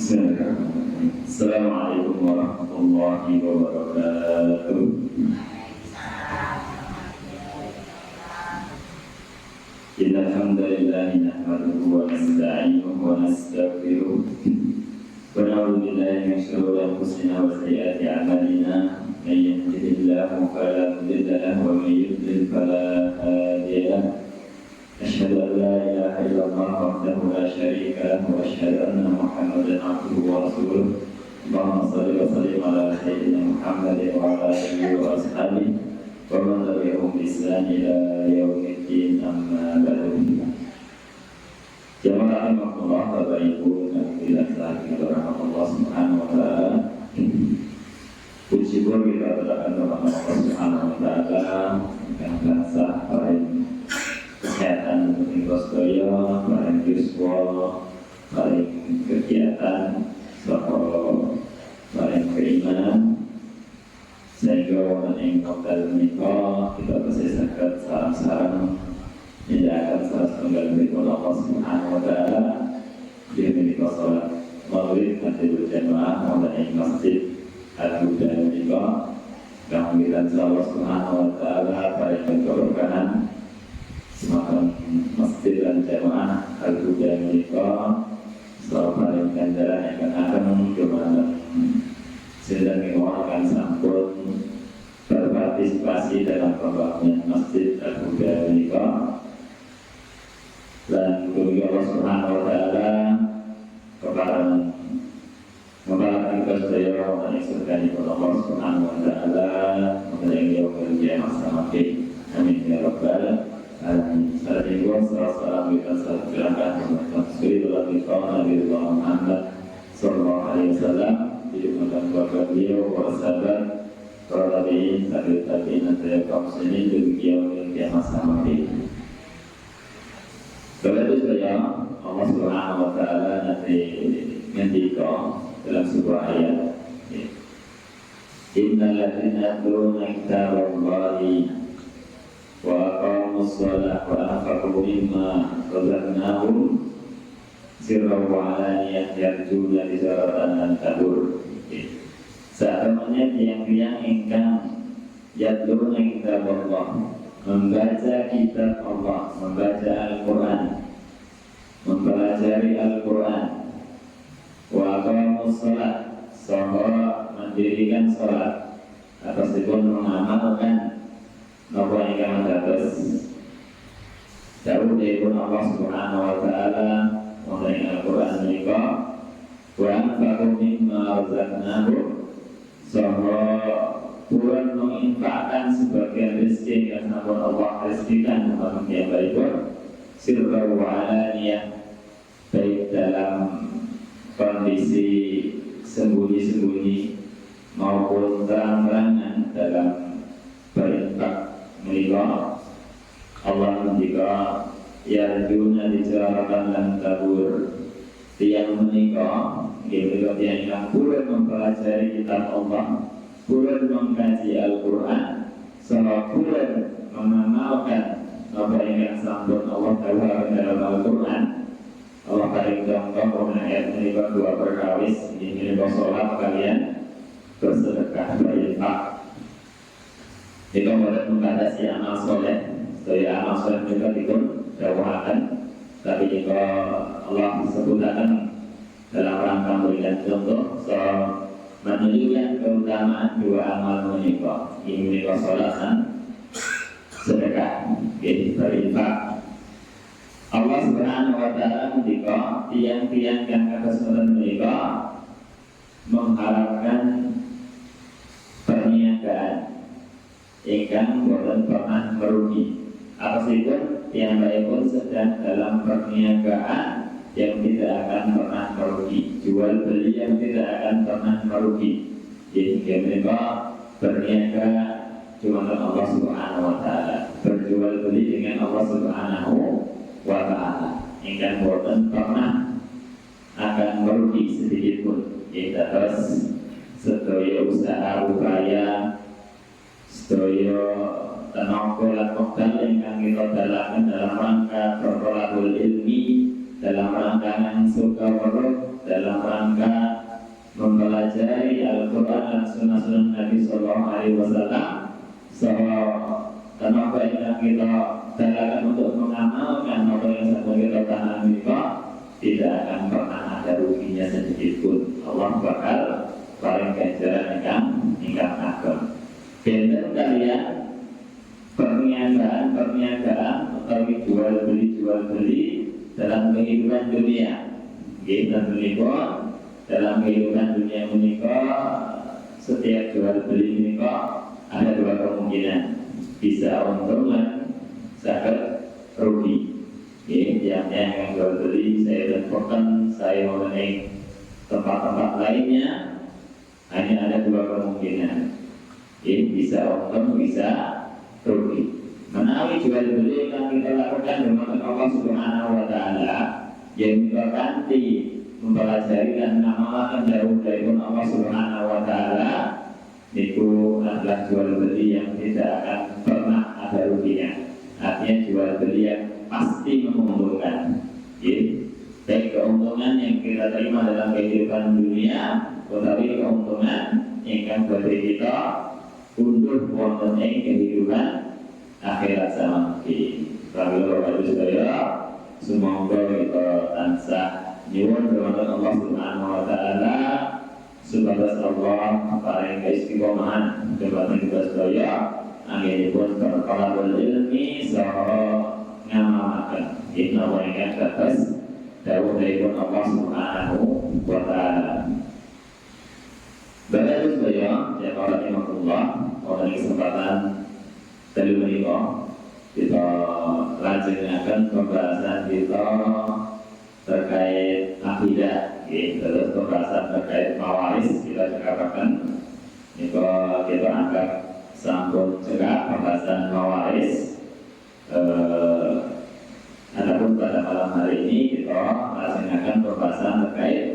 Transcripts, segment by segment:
Bismillahirrahmanirrahim. Assalamualaikum warahmatullahi wabarakatuh. Innal hamdalillah nahmaduhu wa nasta'inuhu wa nastaghfiruh. Wa na'udzu billahi min shururi anfusina wa sayyiati a'malina. Man yahdihillahu fala mudilla lahu wa man yudlil fala hadiya lahu. أشهد أن لا إله إلا الله وحده لا شريك له وأشهد أن محمدا عبده ورسوله اللهم صل وسلم على سيدنا محمد وعلى آله وأصحابه ومن تبعهم بإحسان إلى يوم الدين أما بعد. Jamaah rahimakumullah, Bapak Ibu dan hadirin Allah Subhanahu wa taala. Puji syukur kita aturkan kepada Allah Subhanahu wa taala yang bangsa paling kesehatan untuk sedaya, paling yuswa, paling kegiatan, paling keimanan, sehingga orang yang bakal menikah kita bisa sekat sarang-sarang menjaga salah tunggal berikut Allah Subhanahu wa taala. Dia menikah salat maghrib nanti berjamaah maupun di masjid Al-Huda menikah kehadiran Allah Subhanahu wa taala paling berkeberkahan. Semakin masjid dan jamaah Al-Huda menikah selalu paling ganjaran yang akan kemana sedang mengeluarkan sampun berpartisipasi dalam pembangunan masjid Al-Huda menikah. Dan kemudian Allah Subhanahu wa taala kepala kita sedaya orang yang surgani kepada Allah Subhanahu wa taala mengenai yang kerja sama kita. Amin ya rabbal alamin. Assalamualaikum warahmatullahi wabarakatuh. Nabi Muhammad sallallahu alaihi wasallam diucapkan kepada beliau para sahabat, para tabi'in, tabi'in dan kaum muslimin demikian yang sama kita. Kepada itu saya Allah Subhanahu wa taala nanti ngendika dalam sebuah ayat. Innal ladzina yatluna kitaballahi wa aqamus shalah wa anfaqu mimma razaqnahum sirran wa alaniyah yarjuna tijaratan lan tabur. Satamanya tiang-tiang ingkang yatluna kitaballah, membaca kitab Allah, membaca Al-Quran, mempelajari Al-Quran, wa aqamus shalah, saha mendirikan salat, ataupun mengamalkan apa yang dapat jauh dari Allah Subhanahu wa taala mengenai Al-Quran menika wa anfaqu mimma razaqnahum, saha pun menginfakkan sebagian rezeki yang Allah rezekikan kepada yang baik sirra wa alaniyah, baik dalam kondisi sembunyi-sembunyi maupun terang-terangan dalam berinfak menikah. Allah menjika yarjuna tijaratan lan tabur, tiang menikah yaitu tiang yang pura mempelajari kitab Allah, pura mengkaji Al-Quran, serta pura mengamalkan apa yang sampun Allah taala dalam Al-Quran. Allah paling contoh ayat menikah dua perkawis, ini sholat kalian bersedekah berinfak. Jika boleh membatasi amal soleh, saya amal soleh juga dikun jauhkan. Tapi jika Allah sebutkan dalam rangka memberikan contoh, menunjukkan keutamaan dua amal menikah. Ini menikah sholat dan sedekah, berinfak. Allah Subhanahu wa taala menikah tiang-tiang yang kesempatan menikah mengharapkan perniagaan ingkang boten pernah merugi. Apapun yang baik pun sedang dalam perniagaan yang tidak akan pernah merugi, jual beli yang tidak akan pernah merugi. Jadi mereka berniaga cuma dengan Allah Subhanahu wa taala, berjual beli dengan Allah Subhanahu wa taala, ingkang boten pernah akan merugi sedikit pun. Kita terus sedaya usaha upaya sedaya tenaga lan modal ingkang kita dalaken dalam rangka pertolakul ilmi, dalam rangka surga warok, dalam rangka mempelajari Al-Quran dan Sunnah-Sunnah Nabi Sallallahu Alaihi Wasallam. Karena apa yang kita dalakan untuk mengamalkan apa yang sedang kita tanam itu tidak akan pernah ada ruginya sedikit pun. Allah bakal paling ganjaran ingkang agung. Benten kalian perniagaan atau jual beli dalam kehidupan dunia. Kita menikah dalam kehidupan dunia menikah, setiap jual beli menikah ada dua kemungkinan, bisa untung dan sakit rugi. Yang jual beli saya bentukkan, saya mau naik tempat-tempat lainnya, hanya ada dua kemungkinan, bisa untung, bisa rugi. Menawi jual beli yang kita lakukan dengan Allah Subhanahu Wa Taala, yang kita ganti mempelajari dan mengamalkan jauh dari Allah Subhanahu Wa Taala, itu adalah jual beli yang tidak akan pernah ada ruginya. Artinya jual beli yang pasti menguntungkan. Baik keuntungan yang kita terima dalam kehidupan dunia, tetapi keuntungan yang akan bagi kita untuk wonten ing kehidupan akhirat samangki. Kalau saya semoga kita tansah nyuwun kepada Allah Subhanahu Wa Taala supaya Allah paring keistiqomahan kepada kita sedaya, anggenipun bertolakul ilmi saha ngamalaken inna wa inna atas dawuh dari Allah Subhanahu Wa Taala. Bapak Ibu sekalian, ya para rahimahullah, pada kesempatan tadi menikah kita lanjutkan pembahasan kita terkait akidah, terus pembahasan terkait mawaris kita cekapkan. Kita angkat sambung cekap pembahasan mawaris. Adapun pada malam hari ini kita melaksanakan pembahasan terkait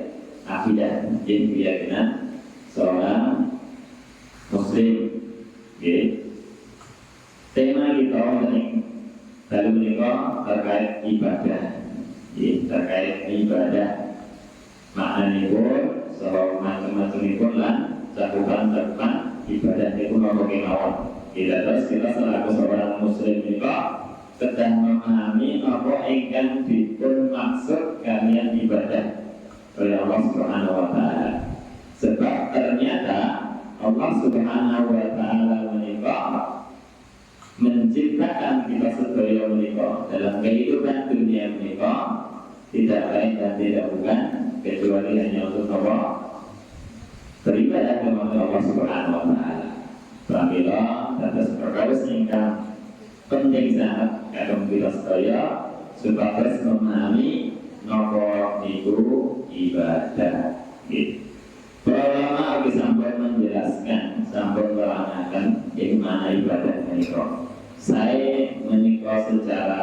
akidah, keyakinan seorang Muslim. Tema kita kali menikah terkait ibadah. Terkait ibadah maknanya pun soal macam-macam pun lah cakupan ibadah itu mau kemauan. Terus kita selaku seorang Muslim juga sedang memahami apa yang dipun maksud kalian ibadah oleh Allah Subhanahu Wa Taala. Sebab ternyata Allah Subhanahu Wa Taala menciptakan kita sedaya menikah dalam kehidupan dunia menikah tidak lain dan tidak bukan kecuali hanya untuk Allah beribadah kepada Allah Subhanahu Wa Taala. Apabila atas perkara singkat penting sangat kalau kita sedaya supaya memahami napa itu ibadah. Para ulama sampai menjelaskan, sampai menerangkan bagaimana ibadah menikah. Saya menikah secara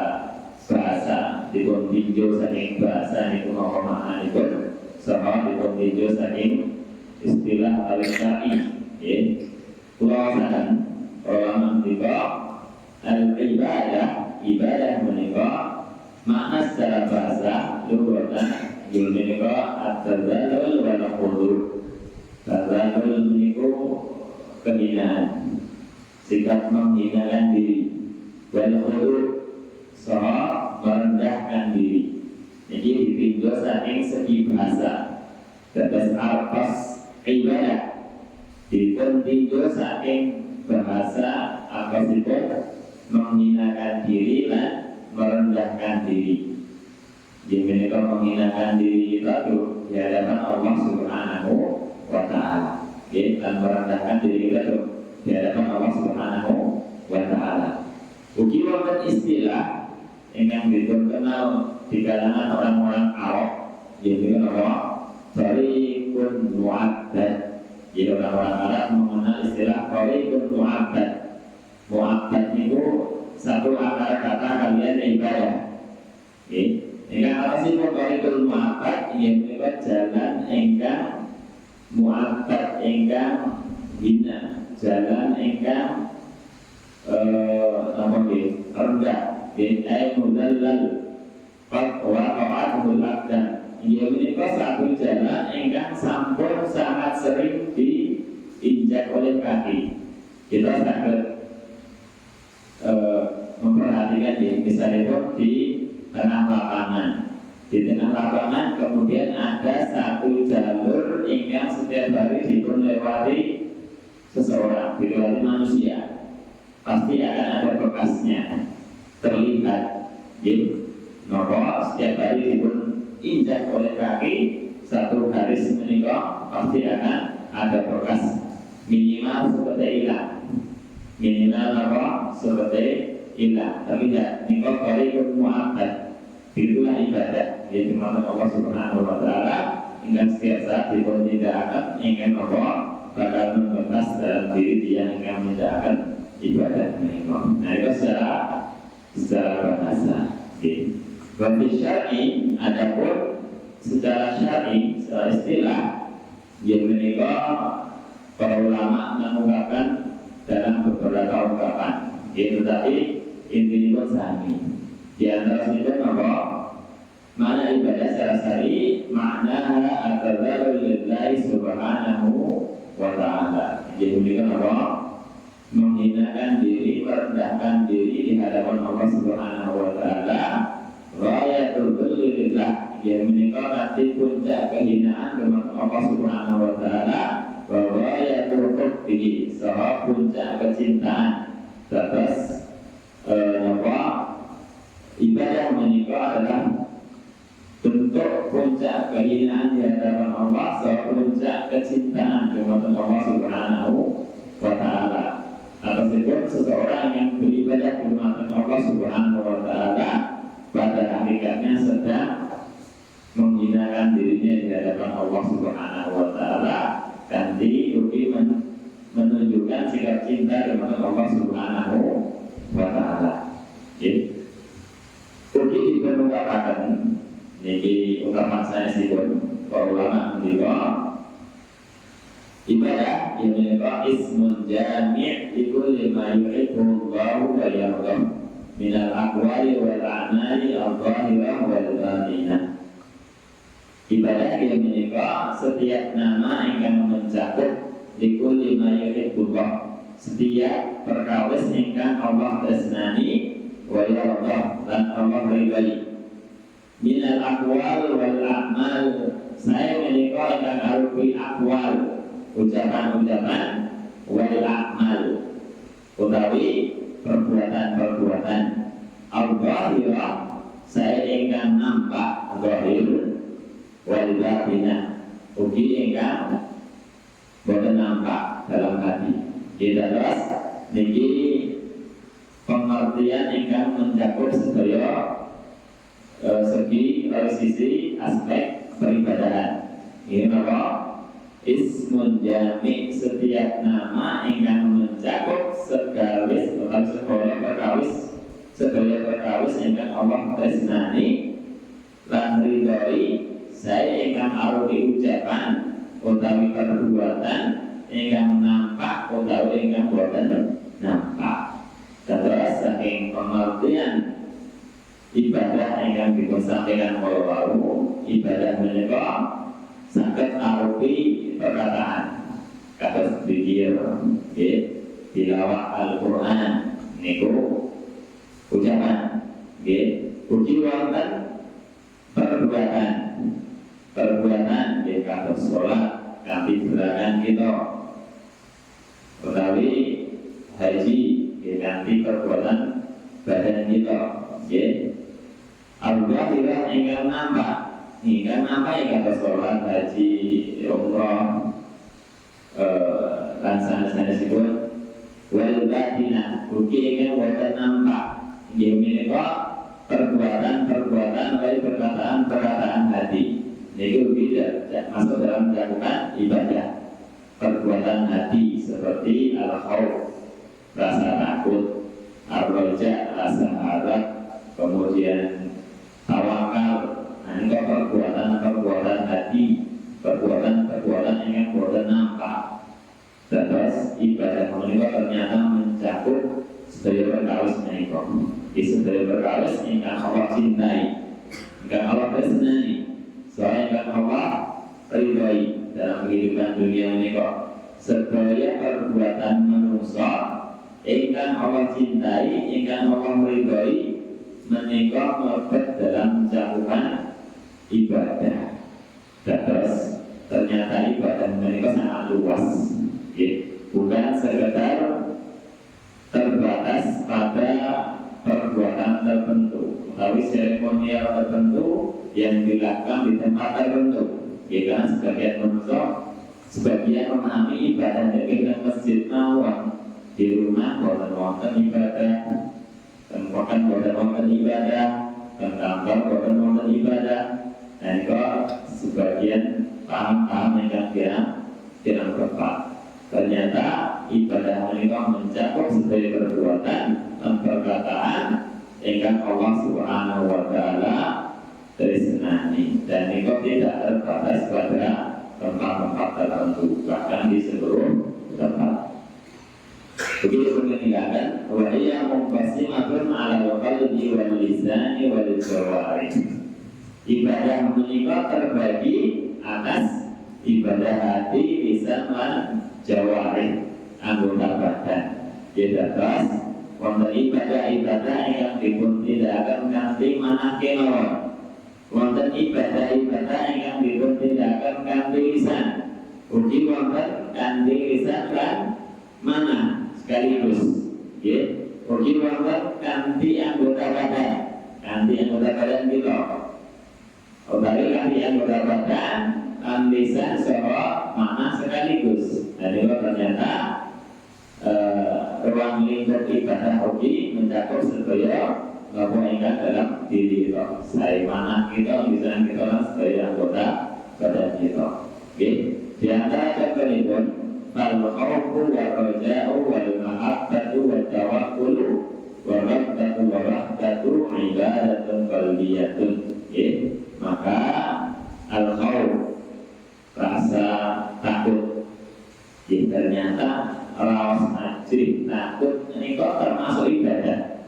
bahasa, dipun tinjau saking bahasa itu mau makna itu, sama dipun tinjau saking istilah al-syar'i. Kulasan ulama menikah, ibadah menikah, makna secara bahasa, lughatan menikah at-tazallul wal khudu'. Tazallul meniku kehinaan, sikap menghinakan diri, wal khudu' soal merendahkan diri. Jadi ditinjau saking segi bahasa, tetes arpas ibadah, ditinjau saking bahasa apa sipun menghinakan diri dan merendahkan diri. Jadi mereka menghinakan diri kita tuh di hadapan Allah Subhanahu Wa Taala, dan merendahkan diri kita tuh di hadapan Allah Subhanahu Wa Taala. Ugi wonten istilah yang dikenal di kalangan orang-orang Arab, yaitu apa? Tariqun mu'abbad. Jadi orang-orang Arab mengenal istilah tariqun mu'abbad. Mu'abbad itu satu akar kata kalian ibadah. Ingkang apa sih tariqul mu'abbad? Yaitu jalan ingkang mu'abbad, ingkang hina, jalan ingkang rendah, ay mudallal wa qa'atul abdan. Ia menikah satu jalan Kita sangat memperhatikan misalnya di tengah lapangan. Di tengah lapangan kemudian ada satu jalur yang setiap hari dipun lewati seseorang, dilewati manusia. Pasti akan ada bekasnya terlihat. Nopo setiap hari dipun injak oleh kaki satu garis menikah, pasti akan ada bekas minimal seperti hilang. Minimal apa? Seperti hilang. Tapi tidak nikah dari mu'abad. Itulah ibadah. Yaitu firman Allah Subhanahu Wa Taala. Hingga setiap saat dipun tidak akan ingin Allah bakal membekas dalam diri dia yang akan ibadah menikah. Nah itu secara bahasa. Berarti syar'i adapun secara syar'i, secara istilah yang menikah para ulama mengungkapkan dalam beberapa ungkapan. Itu tadi intinya sami. Di antara itu apa? Mana ibadah secara syar'i, makna adalah lillahi subhanahu wa ta'ala. Jadi menikah apa? Menghinakan diri, merendahkan diri di hadapan Allah Subhanahu wa Ta'ala. Rayatul dzillillah, yang menikah nanti puncak kehinaan kepada Allah Subhanahu wa Ta'ala. Wa rayatul hubbi, saha puncak kecintaan. Terus ibadah menikah adalah bentuk puncak kehinaan di hadapan Allah, saha puncak kecintaan kepada Allah Subhanahu wa Ta'ala. Tersebut seseorang yang beribadah kepada Allah Subhanahu wa Ta'ala pada hakikatnya sedang menghinakan dirinya di hadapan Allah Subhanahu wa Ta'ala, dan diuji menunjukkan sikap cinta kepada Allah Subhanahu wa Ta'ala. Uji diperlukan ini ungkapan saya sih para ulama mendiwa ibadah yang menyebabkan ismun jami' likulli ma yuhibbu Allahu wa yardah minal aqwali wal a'mali al-zahirah wal batinah. Ibadah yang menyebabkan setiap nama yang mencakup likulli ma yuhibbu Allah, setiap perkawis ingkang Allah tresnani wa yardah dan Allah ridhai minal aqwal wal a'mal. Saya menyebabkan ingkang arupi aqwal, ucapan-ucapan, wal a'mal utawi perbuatan-perbuatan, al-zahirah saya ingkang nampak zahir, wal batinah ugi ingkang boten nampak dalam hati. Kita terus niki pengertian ingkang mencakup sedaya segi sisi aspek peribadahan. Ini apa? Ismun jami', setiap nama ingkang mencakup segawis atau segala perkawis ingkang Allah tresnani lan ridhoi, saya ingkang arupi ucapan utawi perbuatan ingkang nampak utawi ingkang boten nampak. Terus saking pengertian ibadah ingkang dipunsampaikan walau ibadah menika saged arupi perkataan kata zikir, tilawah Al-Quran niku ucapan, uji wonten perbuatan kata sholat kanthi gerakan kita, utawi haji kanthi perbuatan badan kita. Al-Zahirah ingkang nampak, ingkang nampak kata sholat, haji, umrah, lan sanes-sanesipun. Wal batinah ugi ingkang boten nampak, inggih menika perbuatan-perbuatan baik perkataan-perkataan hati. Niku tidak masuk dalam cakupan ibadah. Perbuatan hati seperti al-khauf, rasa takut, ar-raja, rasa harap, kemudian tawakal. Ini perbuatan-perbuatan hati, perbuatan-perbuatan yang boten nampak. Terus ibadah menika ternyata mencakup sedaya perkawis menika. Di sedaya perkawis ingkang Allah cintai, ingkang Allah tresnani, soalnya ingkang Allah ridhoi dalam kehidupan dunia menika. sedaya perbuatan manusia ingkang Allah cintai, ingkang Allah ridhoi menika mlebet dalam cakupan ibadah. Terus ternyata ibadah menika sangat luas, bukan sekedar terbatas pada perbuatan tertentu, tapi seremonial tertentu yang dilakukan di tempat tertentu. Kan sebagian manusia sebagian memahami ibadah dari masjid mawon, di rumah boten wonten ibadah, tempat boten wonten ibadah, kantor boten wonten ibadah. Dan kok sebagian paham-paham yang tidak tepat. Ternyata ibadah menika mencakup sedaya perbuatan dan perkataan ingkang Allah Subhanahu wa taala tresnani, dan itu tidak terbatas pada tempat-tempat tertentu, bahkan di seluruh tempat. Begitu meninggalkan wahiyya muqassimatun ala qalbi wal lisani wal jawarih. Ibadah menika terbagi atas ibadah hati, lisan, lan jawarih, anggota badan. Jadi terus wonten ibadah-ibadah yang dipun tindakaken kanthi manake mawon. Wonten ibadah-ibadah yang dipun tindakaken kanthi lisan. Ugi wonten kanthi lisan lan manah sekaligus. Nggih. Ugi wonten kanthi anggota badan. Kanthi anggota badan kita. Utawi kanthi anggota badan, kan lisan saha manah sekaligus. Dan itu ternyata ruang lingkup ibadah ugi mencakup sedaya apa ingkang dalam diri kita. Saya manah kita, lisan kita, dan sedaya anggota badan kita. Oke. Di antara contohipun fal khawfu wa raja'u wal mahabbatu wa tawakkulu wa rabbatu wa rahdatu ibadatun qalbiyatun. Oke. Maka al-khawf, rasa takut, ternyata raos ajrih takut ini kok termasuk ibadah,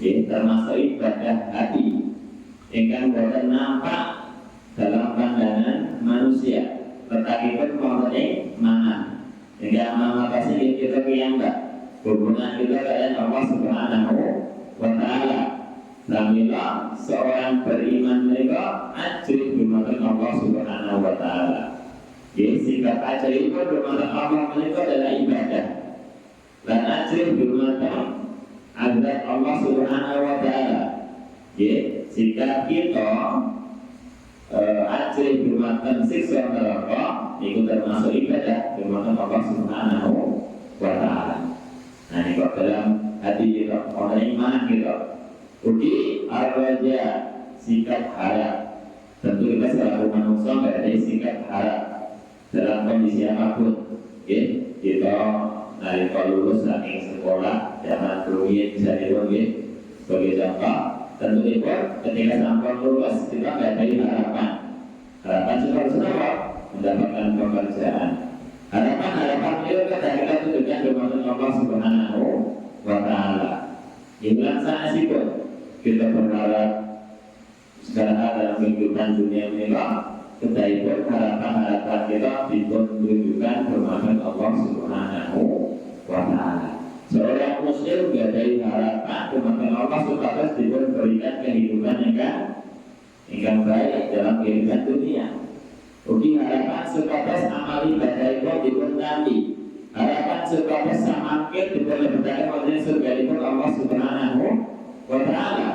termasuk ibadah hati ingkang boten nampak dalam pandangan manusia, tetapi pun wonten mana hingga mana kasih kita piyambak hubungan kita dengan Allah Subhanahu wa taala. Namun seorang beriman mereka ajrih bermata Allah Subhanahu wa taala. Sikap ajrih bermata Allah mereka adalah ibadah. Dan ajrih bermata azab Allah Subhanahu wa taala. Sikap kita ajrih bermata siksa neraka itu termasuk ibadah bermata Allah Subhanahu wa taala. Nah, ini kok dalam hati kita, orang iman kita. Ugi arroja, sikap harap. Tentu kita selalu manusia nggak ada sikap harap dalam kondisi apapun. Kita dari lulus saking sekolah zaman rumit bisa dirumit sebagai contoh. Tentu itu ketika sampai lulus kita nggak ada harapan. Harapan seperti apa? Mendapatkan pekerjaan. Harapan itu kita tujukan dengan Allah Subhanahu wa taala. Ibulan sana sih kita berharap sekarang dalam kehidupan dunia ini kita ikut harapan-harapan kita ditunjukkan bermakna Allah Subhanahu wa taala. Seorang muslim gadai harapan bermakna Allah supaya diberikan kehidupan yang baik dalam kehidupan dunia. Ugi harapan supaya amal ibadah itu dikuntangi. Harapan supaya semakin diperlebihkan oleh surga itu Allah Subhanahu wa ta'ala.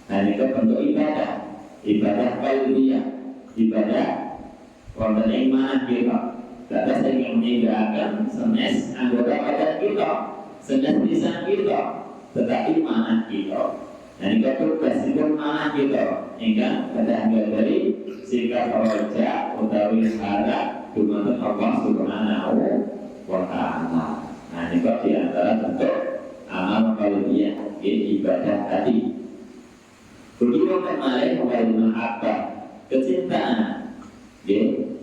Nah, itu bentuk ibadah, ibadah qalbiyah, ibadah wonten ing manah kita. Dados ingin meninggalkan senes anggota badan kita, senes lisan kita, tetapi manah kita. Nah, itu tugas itu manah kita. Hingga pada dari sikap roja utawi harap dumateng Allah Subhanahu wa ta'ala. Nah, ini kok diantara bentuk amal qalbiyah, ibadah hati. Begitu kemarin wal mahabbah, kecintaan.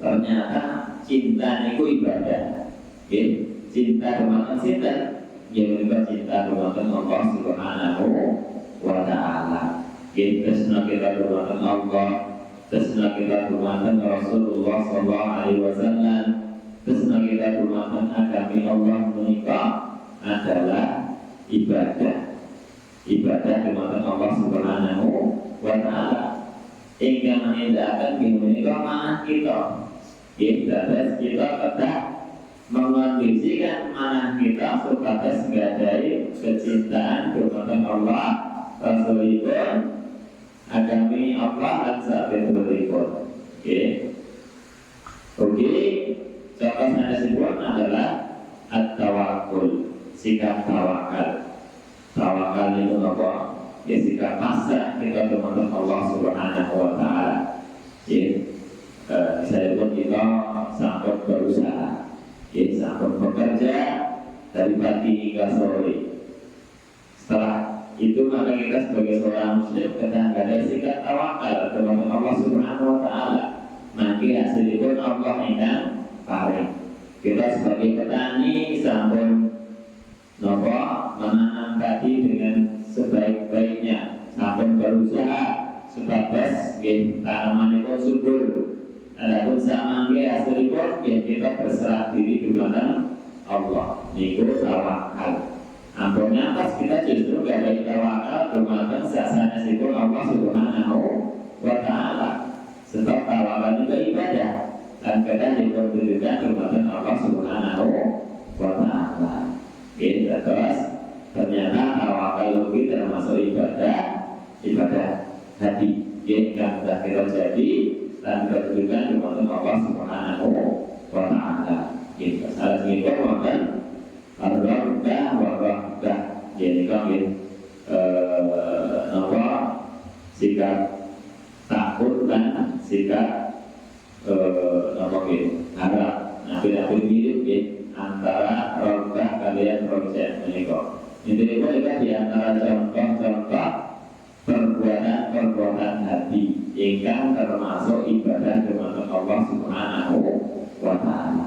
Ternyata cinta itu ibadah. Cinta dumateng sinten? Menika cinta dumateng Allah Subhanahu wa ta'ala. Tresna kita dumateng Allah, tresna kita dumateng Rasulullah sallallahu alaihi wasallam, tresna kita dumateng adalah ibadah. Ibadah kepada Allah Subhanahu wa Ta'ala. Ingkang menindakaken menika manah kita. Kita kedah mengondisikan manah kita supaya menggadai kecintaan kepada Allah, Rasulullah, agami Allah dan sahabat-sahabat. Oke, contoh sanesipun adalah at-tawakkul, sikap tawakal. Tawakal itu apa? Ya sikap pasrah kita kepada Allah Subhanahu wa Ta'ala. Saya pun kita sampai berusaha, sampai bekerja dari pagi hingga sore. Setelah itu maka kita sebagai seorang muslim kita ada sikap tawakal kepada Allah Subhanahu wa Ta'ala. Maka hasilnya Allah yang paling. Kita sebagai petani sampun menanam padi dengan sebaik-baiknya, sampun berusaha sebatas tanaman itu subur. Adapun samangke hasilipun kita berserah diri kepada Allah. Niku tawakal. Ampun nyantas kita justru gak ada tawakal kepada sasana sipun Allah Subhanahu wa Ta'ala. Sebab tawakal itu ibadah dan kadang diperlukan kepada Allah Subhanahu wa Ta'ala. Terus ternyata tawakal itu termasuk ibadah hati yang sudah kita jadi dan diperlukan kepada Allah Subhanahu wa Ta'ala. Salah satu makan ar-rahdah wa rahdah. Jadi kami sikap takut dan sikap harap. Nah, tidak mirip antara rahdah kalian roja menikah. Ini juga di antara contoh-contoh perbuatan hati yang termasuk ibadah kepada Allah Subhanahu wa Ta'ala.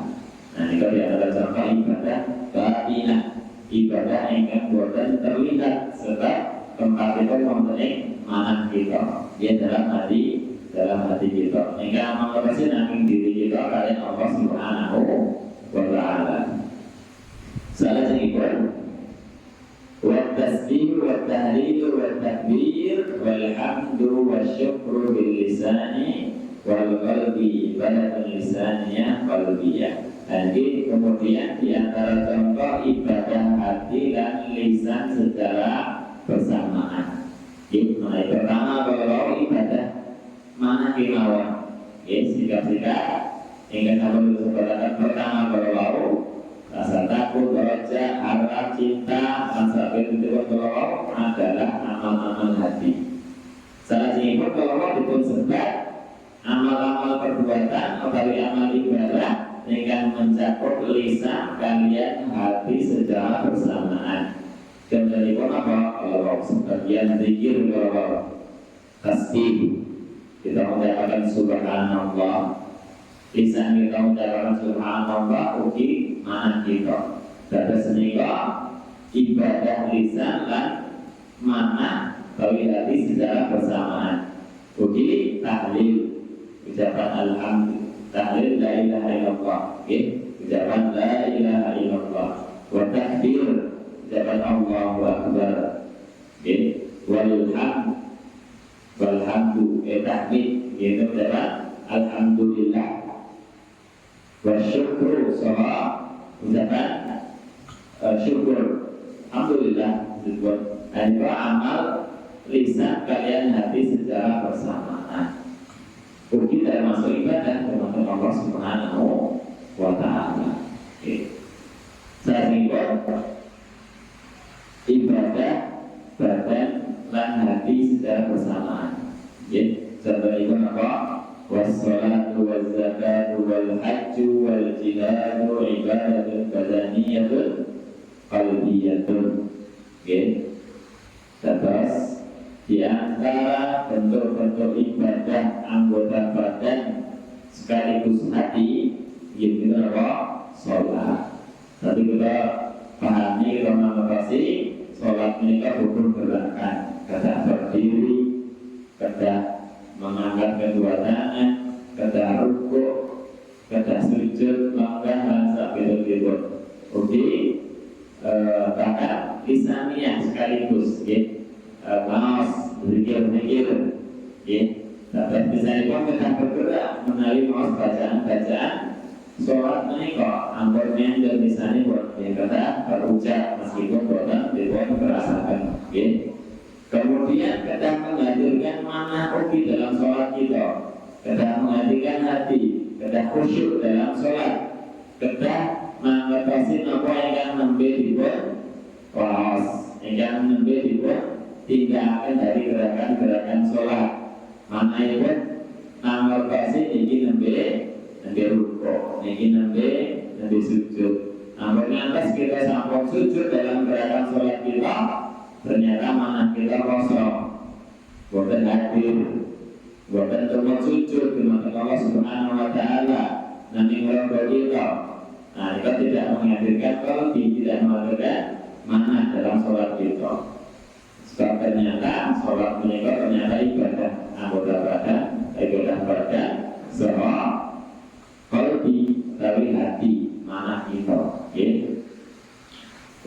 Nah, ini di antara contoh ibadah batinah, ibadah yang buatan terlihat sebab tempat itu mempunyai mana kita, dia dalam hati kita. Hingga mengatasi nanging diri kita kalian Allah Subhanahu wa Ta'ala. Salah satu والتسبيح والتهليل والتكبير والحمد والشكر باللسان والقلب بلد lisannya qalbiyah. Jadi kemudian di antara contoh ibadah hati dan lisan secara bersamaan. Mulai pertama kalau ibadah mana kemauan, sikap-sikap yang kita perlu sebenarnya pertama kalau rasa takut, raja, harap, cinta, rasa itu kalau adalah amal-amal hati. Salah satu kalau dipun sebab amal-amal perbuatan atau amal ibadah dengan mencakup lisan kalian hati secara bersamaan. Dan dari apa? Kalau sebagian zikir kalau tasbih kita mengucapkan subhanallah, lisan kita mengucapkan subhanallah, uji mana kita. Dan senika ibadah lisan dan mana bagi hati secara bersamaan. Uji tahlil, ucapan alhamdulillah, tahlil la ilaha illallah, ucapan la ilaha illallah, wa takbir, ucapan Allahu akbar, walhamdu, tahmid, itu ucapan alhamdulillah, wa syukru, ucapan syukur, alhamdulillah, dan itu amal lisan kalian hati secara bersamaan. Bukti termasuk ibadah kepada Allah Subhanahu wa Ta'ala. Sehingga ibadah badan dan hati secara bersamaan. Seperti apa? Wassalatu wazzakatu wal hajju wal jihadu ibadatun badaniyatun qalbiyatun. Terus di antara bentuk-bentuk ibadah anggota badan sekaligus hati yaitu apa? Sholat. Tadi kita pahami, kita mengatasi sholat ini hukum gerakan, kata berdiri, kata mengangkat kedua tangan, kata rukuk, kata sujud, langkah dan sampai begitu. Oke, lisaniyah sekaligus, ya. Maos, zikir-zikir, ya. Dapat misalnya kita bergerak menawi maos bacaan-bacaan sholat menika ampunnya dan misalnya buat yang kata berucap meskipun boten dipun merasakan, ya. Kemudian kita menghadirkan mana ugi dalam sholat kita, kita menghadirkan hati, kita khusyuk dalam sholat, kita mengatasi apa yang akan nembe dipun waos, yang nembe dipun tinggalkan dari gerakan-gerakan sholat. Mana itu mengatasi ini nembe rukuk, ini nembe sujud. Namun atas kita sampai sujud dalam gerakan sholat kita, ternyata mana kita kosong, bukan hadir, bukan cuma sujud di mata Allah Subhanahu Wa Taala. Nanti mereka kita, nah kita tidak menghadirkan qalbi, tidak menghadirkan mana dalam sholat kita. Sebab ternyata sholat menikah ternyata ibadah anggota badan, ibadah badan, semua qalbi dari hati mana kita, ya.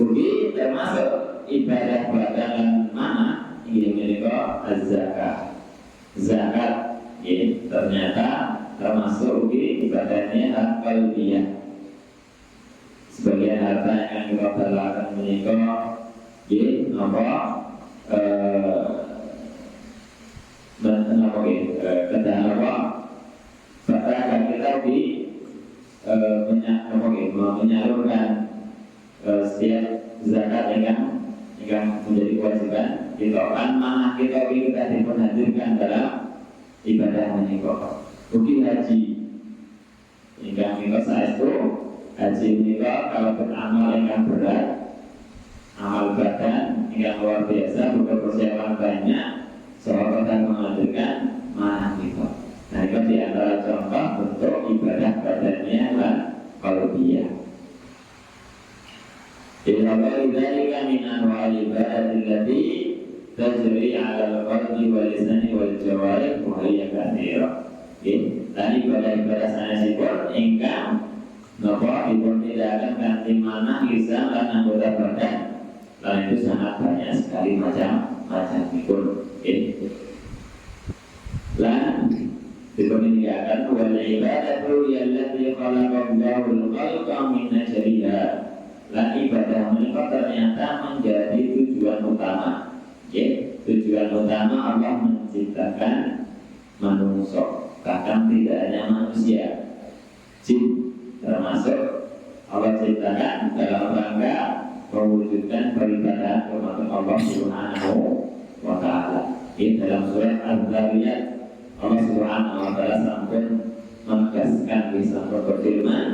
Oke, termasuk ibadah badan mana ini menikah az-zakat, zakat, ya. Ternyata termasuk ibadahnya al-qalbiyah. Sebagian harta yang kita balakan menikah, ya, apa? Kedah apa? Bahkan kita menyalurkan setiap zakat yang menjadi kewajiban kita, kan mana kita dipenhadirkan dalam ibadah menikah. Mungkin haji, jika kita saestu haji menikah kalau beramal yang berat, amal badan yang luar biasa, bukan persiapan banyak, seorang akan menghadirkan mana kita. Nah itu diantara contoh bentuk ibadah badannya dan qalbiyah. Inna dzalika min anwa'il ibadati allati tajri 'ala al-qalbi wal lisani wal jawarih wa hiya katsirah. Dan ibadah-ibadah sanesipun ingkang napa dipun tindakan kanthi manah lisan lan anggota badan. Dan itu sangat banyak sekali macam-macam pun. Dan diperniakan wal ibadatu allati khalaqallahu al-khalqa min ajliha. Dan ibadah menikah ternyata menjadi tujuan utama. Tujuan utama Allah menciptakan manusia, bahkan tidak hanya manusia, jin termasuk Allah ciptakan dalam rangka mewujudkan peribadahan kepada Allah Subhanahu Wa Taala. Ini dalam surat Al-Zariyat Allah Subhanahu Wa Taala sampun menegaskan, sampun berfirman,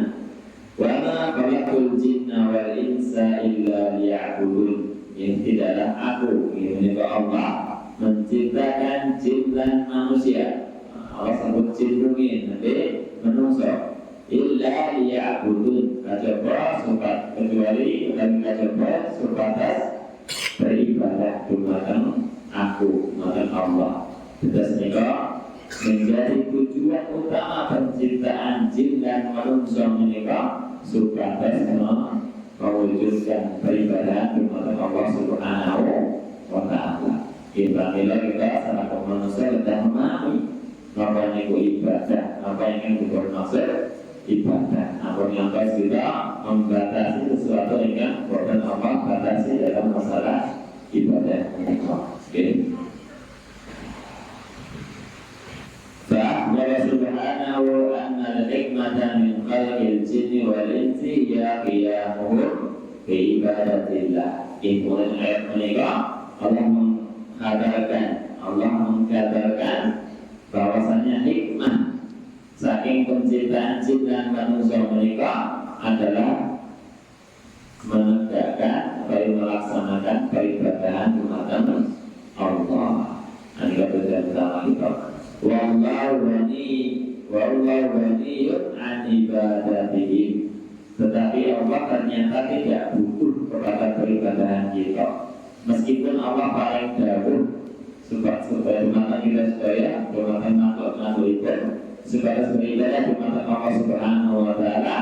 wa ma khalaqul jinna wal insa illa liya'budun. Yang tidaklah aku, ini Allah menciptakan jin dan manusia. Allah sebut jin mungkin nanti manusia. Illa liya'budun, kajaba supat, kecuali dan kajaba supatas beribadah dumateng aku, dumateng Allah. Tegas nikah menjadi tujuan utama penciptaan jin dan manusia menikah supatas mewujudkan peribadahan dumateng Allah Subhanahu Wa Taala. Kita selaku manusia sudah memahami apa yang itu ibadah, apa yang itu bermaksud ibadah. Namun yang pasti kita membatasi sesuatu yang bukan Allah batasi dalam masalah ibadah menikah. Fa'ala subhanahu anna al-hikmata min khalqil jinni wal insi ya qiyamuhum bi ibadatillah. Kemudian ayat menikah Allah mengkabarkan bahwasanya hikmah saking penciptaan jin dan manusia menikah adalah menegakkan atau melaksanakan peribadahan kepada Allah. Ini tujuan utama kita. Wallahu ghaniyun an ibadatihim. Tetapi Allah ternyata tidak butuh kepada peribadahan kita. Meskipun Allah paling dahulu supaya mata kita supaya mata makhluk itu supaya beribadah di mata Allah Subhanahu Wa Taala,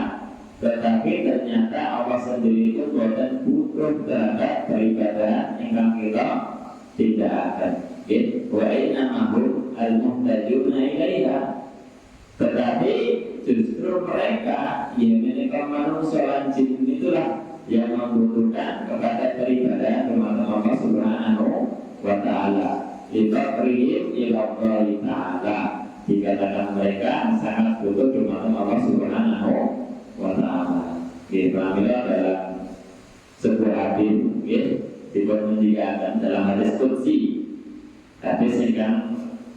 tetapi Tapi ternyata Allah sendiri itu bukan butuh terhadap peribadahan yang kita tidak akan. Wa inna mahum al-muhtajuna ilaiha. Tetapi justru mereka yang mereka manusia dan jin itulah yang membutuhkan kepada peribadahan kepada Allah Subhanahu wa Ta'ala. Liqabrihim ila Allah Ta'ala. Dikatakan mereka sangat butuh kepada Allah Subhanahu wa Ta'ala. Alhamdulillah dalam sebuah hadis dipermenjadikan dalam hadis qudsi. Hadis yang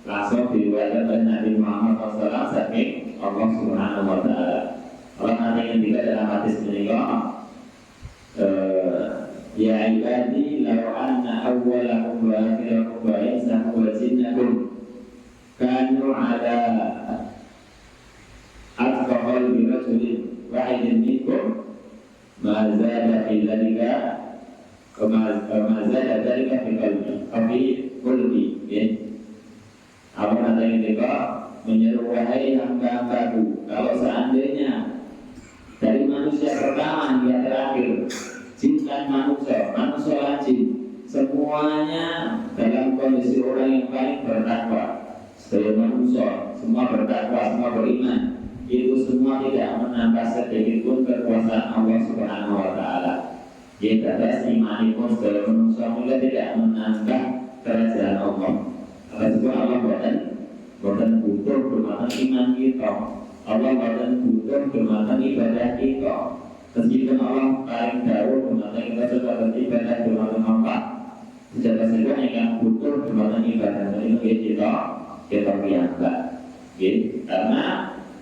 langsung diriwayatkan oleh Nabi Muhammad SAW saking Allah Subhanahu wa Ta'ala. Allah nanti ketika dalam hadis ini ya ibadi law anna awwalakum wa akhirakum wa insakum wa jinnakum kanu ala atqa qalbi rajulin wahidin minkum ma zada fi dzalika ma zada dzalika fi qalbi apa nanti ketika menyeru wahai hamba-hambaku, kalau seandainya dari manusia pertama hingga terakhir, jin dan manusia, manusia dan jin, semuanya dalam kondisi orang yang paling bertakwa. Sebagai manusia, semua bertakwa, semua beriman, itu semua tidak menambah sedikit pun kekuasaan Allah Subhanahu wa Ta'ala. Kita atas iman pun sebagai manusia juga tidak menambah kerajaan Allah. Sebab Allah bukan butuh kemana iman kita. Allah bukan butuh kemana ibadah kita. Meskipun Allah paling jauh kemana kita sudah beribadah kemana apa. Sejak sesuatu yang butuh kemana ibadah itu kita biasa. Karena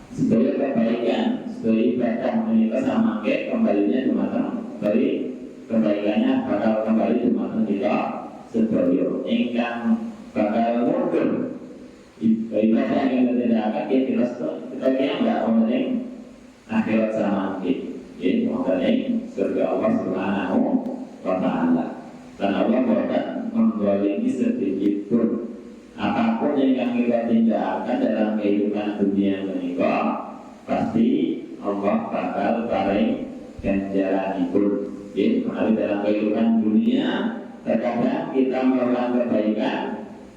sebagai kebaikan, sebagai ibadah kita sama kembalinya kemana dari kebaikannya bakal kembali kemana kita sebagai ingkang bakal mundur ibadah yang tidak akan kita enggak penting akhirat sama kita mengenai surga Allah Subhanahu wa Ta'ala. Dan Allah bukan menggolongi sedikit pun apapun yang kita tinggalkan dalam kehidupan dunia ini pasti Allah bakal paring ganjaran itu. Melalui dalam kehidupan dunia terkadang kita melakukan kebaikan,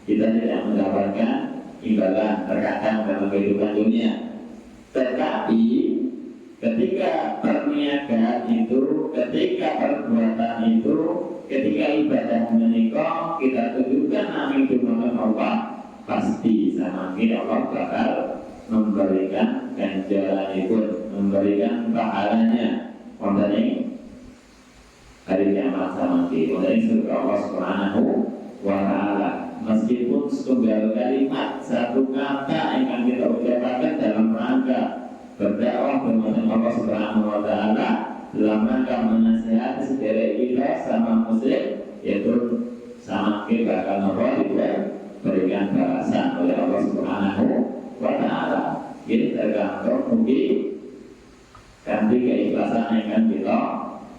kita tidak mendapatkan imbalan terkadang dalam kehidupan dunia. Tetapi ketika perniagaan itu, ketika perbuatan itu, ketika ibadah menikah, kita tunjukkan amin dengan Allah, pasti sama kita Allah bakal memberikan ganjaran itu, memberikan pahalanya. Kontening hari kiamat sama kita, kontening surga Allah Subhanahu wa Ta'ala. Meskipun setunggal kalimat, satu kata yang akan kita ucapkan dalam rangka berdakwah kepada Allah Subhanahu wa Ta'ala, dalam rangka menasihati sederek kita sama muslim, yaitu sama kita bakal diberikan balasan oleh Allah Subhanahu wa Ta'ala. Ini tergantung mungkin nanti keikhlasan yang akan kita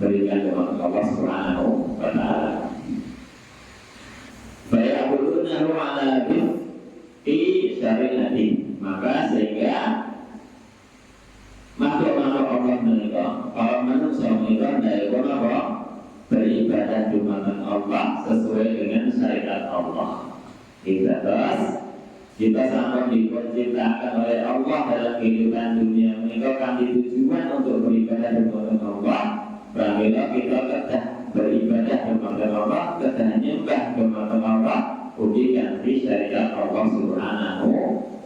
berikan kepada Allah Subhanahu wa Ta'ala. Bayabulunahu ala bif'i syari'ati. Maka sehingga makhluk-makhluk Allah menikah, kalau manusia menikah dari Allah beribadah kepada Allah sesuai dengan syariat Allah. Kita sampai diciptakan oleh Allah dalam kehidupan dunia menikah kan tujuan untuk beribadah kepada Allah. Apabila kita kedah beribadah kepada Allah, kedah nyembah kepada Allah, ujikan di syariat Allah Subhanahu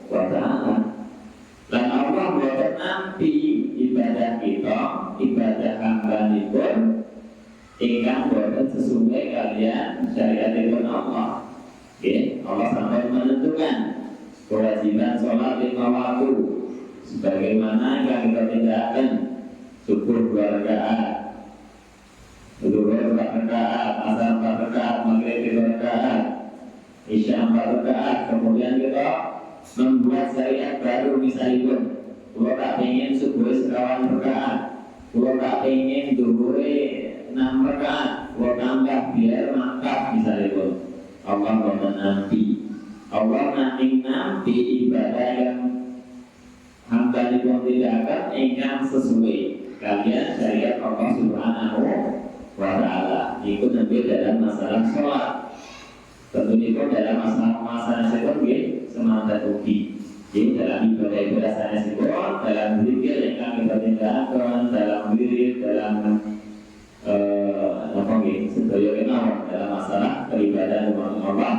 wa Ta'ala. Dan Allah buat nanti ibadah kita, ibadah hamba itu, ingkang buat sesuai kalian syariat Allah. Allah sampai menentukan kewajiban sholat 5 waktu, sebagaimana yang kita tindakan subuh 2 rakaat, zuhur 4 rakaat, asar 4 rakaat, maghrib 3 rakaat, isya 4 rakaat. Kemudian kita membuat syariat baru, misalnya kalau tak ingin subuh 1 rakaat, kalau tak ingin zuhur 6 rakaat, kalau tambah biar mantap misalnya. Allah nanti ibadah yang hamba dibuat tindakan ingkang sesuai kalian syariat Allah Subhanahu wa Ta'ala. Itu nanti dalam masalah sholat. Tentu itu dalam masalah sekon semata ugi. Jadi dalam ibadah saya sekon, dalam zikir yang kami tinggalkan, dalam wirid, dalam sedaya kenal dalam masalah peribadahan umat Allah,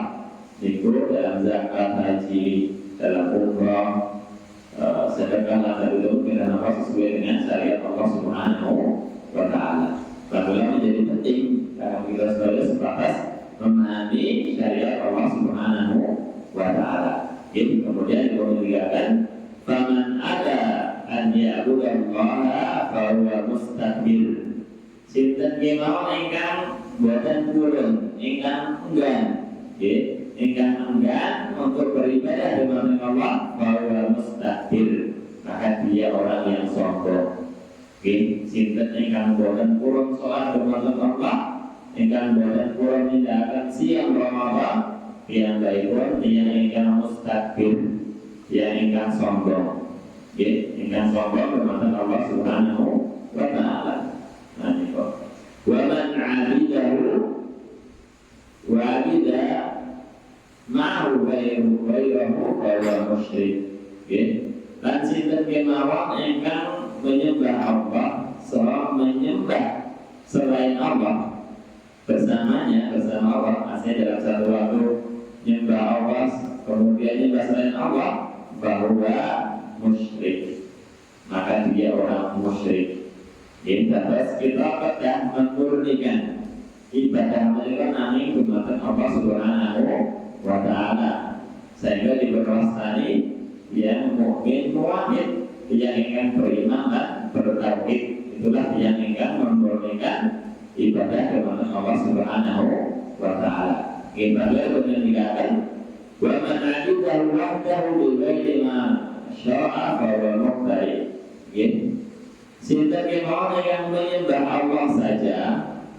itu dalam zakat, haji, dalam umrah, sedekah dan itu dengan apa sesuai dengan syariat Allah Subhanahu wa Ta'ala. Lalu menjadi penting karena kita sebagai sebatas memahami syariat Allah Subhanahu wa Ta'ala. Kemudian dikatakan, "Faman ada an ya'budallaha fa huwa mustakbir." Sinten kemawon ingkang boten purun, ingkang enggan, ingkang enggan untuk beribadah kepada Allah, bahwa mustakbir, maka dia orang yang sombong. Sinten ingkang boten purun sholat kepada Allah, ingkang boten purun tindakan siang Ramadan, yang baikpun dia ingkang mustakbir, dia ingkang sombong, ingkang sombong kepada Allah Subhanahu wa Ta'ala. Wa man 'abidahu wa 'abida ma'hu ghayrahu fa huwa musyrik. Dan sinten kemawon ingkang menyembah Allah, menyembah selain Allah bersamanya, bersama Allah, maksudnya dalam satu waktu menyembah Allah kemudian menyembah selain Allah, bahwa musyrik, maka dia orang musyrik. Terus kita pedah memurnikan ibadah mereka nanging kepada Allah Subhanahu wa Ta'ala, sehingga diberkasani yang mukmin muwahhid, yang ingin beriman dan bertauhid. Itulah yang ingin memurnikan ibadah kepada Allah Subhanahu wa Ta'ala. Ibadah dikatakan, wa man 'abudahu wahdahu bi ghairi ma syara'a fa huwa muqtari. Sinten kemawon yang menyembah Allah saja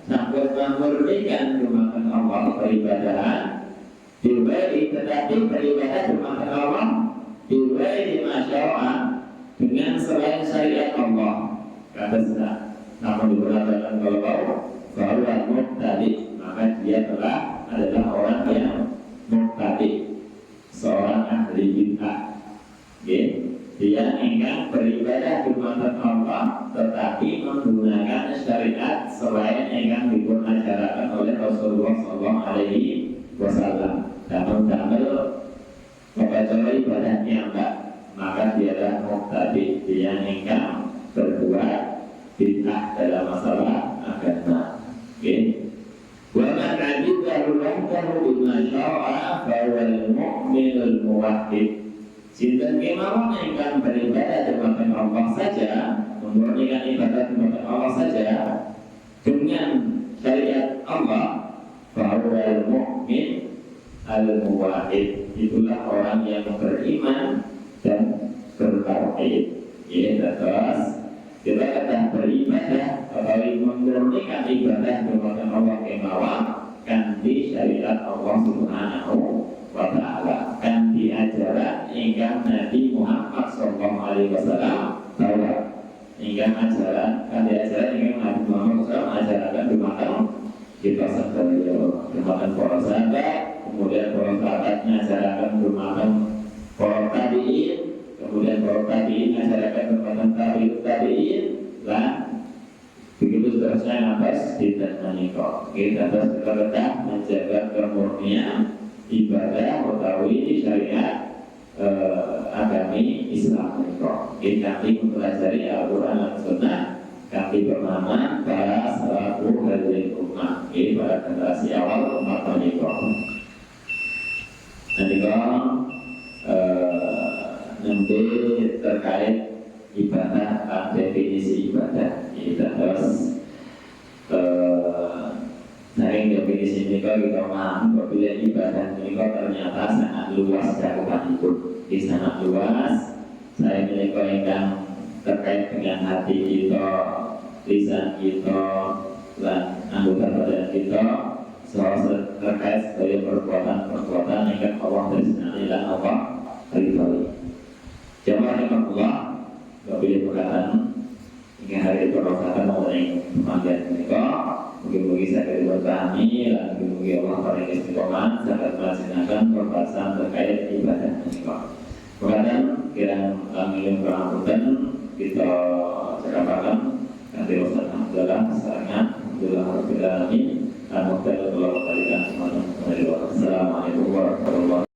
sampai memurnikan kepada Allah peribadahan, dibayi tetapi beribadah kepada Allah dibayi masyarakat dengan selain syariat Allah, kata sudah. Namun diberkatakan kalau bahwa muqtadi, maka dia telah adalah orang yang muqtadi, seorang ahli bid'ah. Dia ingin beribadah kepada Allah tetapi menggunakan syariat selain yang diajarkan oleh Rasulullah SAW. Namun membaca ibadahnya enggak, maka dia adalah muqtadi, dia ingin berbuat bid'ah dalam masalah agama. Wa man 'abidahu wahdahu bima syara'a fa huwal mu'minul muwahhid. Sinten kemawon ingkang beribadah kepada Allah saja, memurnikan ibadah kepada Allah saja dengan syariat Allah, bahwa al-mu'min al-muwahhid, itulah orang yang beriman dan bertauhid. Terus kita kata beribadah atau memurnikan ibadah kepada Allah kemawon kanthi syariat Allah Subhanahu wa Ta'ala, kan diajaran ingkang Nabi Muhammad SAW Taurat, ingkang ajaran kan diajaran ingkang Nabi Muhammad SAW ajarkan dumateng kita sedaya, dumateng para sahabat, kemudian para sahabat ngajarkan dumateng para tabi'in, kemudian para tabi'in ngajarkan dumateng tabi'in, lan begitu seterusnya atas kita menikah. Kita terus kita menjaga kemurnian ibadah utawi syariat agami Islam menika. Kami mempelajari Al-Qur'an dan Sunnah, kami bernama para salafus hadhihi ummah, para generasi awal umat menika. Nanti terkait ibadah, definisi ibadah, kita terus sering definisi ini kita paham apabila ibadah ini ternyata sangat luas cakupan itu, sangat luas. Saya menika ingkang terkait dengan hati kita, lisan kita, dan anggota badan kita, soal terkait dari perbuatan yang Allah bersenang dan Allah ridhoi. Jamaah Allah, apabila perkataan hingga hari itu kami lan mugi Allah paring istiqomah saged melaksanakan pembahasan terkait ibadah menika. Kemudian kirang kami pengapunten kita cekapaken kanthi Ustaz Abdullah sareng Alhamdulillah rabbil alamin. Assalamualaikum warahmatullahi wabarakatuh.